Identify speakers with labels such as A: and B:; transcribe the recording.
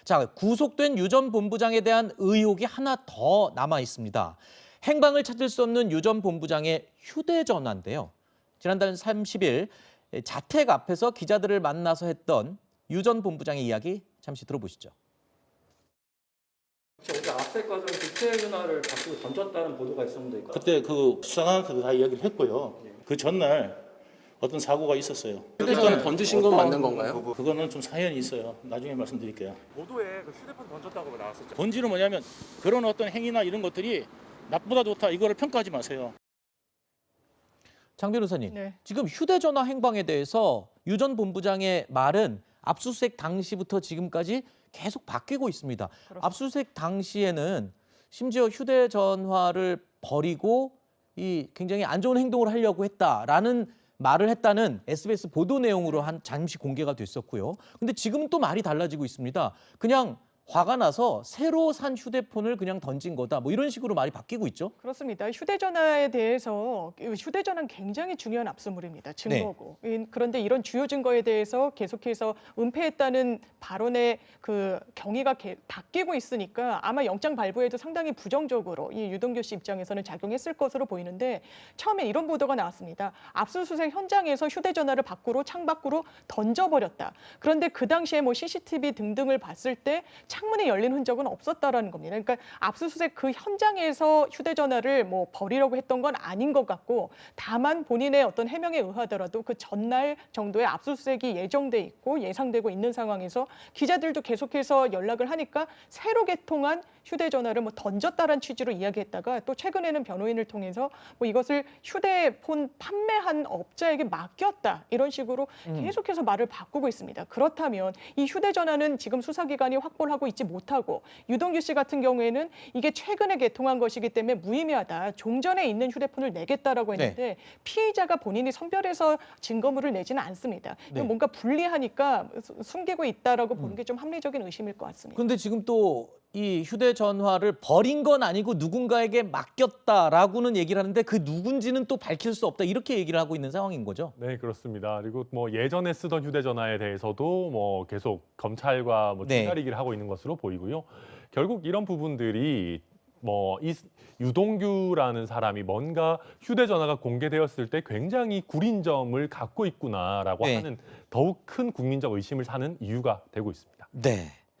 A: 자, 구속된 유 전 본부장에 대한 의혹이 하나 더 남아 있습니다. 행방을 찾을 수 없는 유 전 본부장의 휴대전화인데요. 지난달 30일 자택 앞에서 기자들을 만나서 했던 유 전 본부장의 이야기 잠시 들어보시죠.
B: 어제 앞에 과정 휴대전화를 받고 던졌다는 보도가 있었는데
C: 그때 그 수사관한테도 다 이야기를 했고요. 그 전날 어떤 사고가 있었어요.
D: 휴대전화 던지신 건 맞는 건가요?
C: 그거는 좀 사연이 있어요. 나중에 말씀드릴게요.
E: 보도에 그 휴대폰 던졌다고 나왔었죠.
C: 본질은 뭐냐면 그런 어떤 행위나 이런 것들이 나쁘다 좋다 이거를 평가하지 마세요.
A: 장 변호사님,
F: 네.
A: 지금 휴대전화 행방에 대해서 유 전 본부장의 말은 압수수색 당시부터 지금까지 계속 바뀌고 있습니다.
F: 그렇습니다.
A: 압수수색 당시에는 심지어 휴대전화를 버리고 이 굉장히 안 좋은 행동을 하려고 했다라는 말을 했다는 SBS 보도 내용으로 잠시 공개가 됐었고요. 근데 지금은 또 말이 달라지고 있습니다. 그냥 화가 나서 새로 산 휴대폰을 그냥 던진 거다. 뭐 이런 식으로 말이 바뀌고 있죠.
F: 그렇습니다. 휴대전화에 대해서 휴대전화는 굉장히 중요한 압수물입니다. 증거고. 그런데 이런 주요 증거에 대해서 계속해서 은폐했다는 발언의 그 경위가 바뀌고 있으니까 아마 영장 발부에도 상당히 부정적으로 이 유동규 씨 입장에서는 작용했을 것으로 보이는데 처음에 이런 보도가 나왔습니다. 압수수색 현장에서 휴대전화를 창 밖으로 던져버렸다. 그런데 그 당시에 뭐 CCTV 등등을 봤을 때 창문이 열린 흔적은 없었다라는 겁니다. 그러니까 압수수색 그 현장에서 휴대전화를 뭐 버리려고 했던 건 아닌 것 같고 다만 본인의 어떤 해명에 의하더라도 그 전날 정도의 압수수색이 예정돼 있고 예상되고 있는 상황에서 기자들도 계속해서 연락을 하니까 새로 개통한 휴대전화를 뭐 던졌다라는 취지로 이야기했다가 또 최근에는 변호인을 통해서 뭐 이것을 휴대폰 판매한 업자에게 맡겼다 이런 식으로 계속해서 말을 바꾸고 있습니다. 그렇다면 이 휴대전화는 지금 수사기관이 확보를 하고 있지 못하고 유동규 씨 같은 경우에는 이게 최근에 개통한 것이기 때문에 무의미하다. 종전에 있는 휴대폰을 내겠다라고 했는데 피의자가 본인이 선별해서 증거물을 내지는 않습니다. 뭔가 불리하니까 숨기고 있다라고 보는 게 좀 합리적인 의심일 것 같습니다.
A: 그런데 지금 또 이 휴대전화를 버린 건 아니고 누군가에게 맡겼다라고는 얘기를 하는데 그 누군지는 또 밝힐 수 없다 이렇게 얘기를 하고 있는 상황인 거죠.
E: 네, 그렇습니다. 그리고 뭐 예전에 쓰던 휴대전화에 대해서도 뭐 계속 검찰과 뭐 줄다리기를 하고 있는 것으로 보이고요. 결국 이런 부분들이 뭐 이 유동규라는 사람이 뭔가 휴대전화가 공개되었을 때 굉장히 구린 점을 갖고 있구나라고 하는 더욱 큰 국민적 의심을 사는 이유가 되고 있습니다.
A: 네.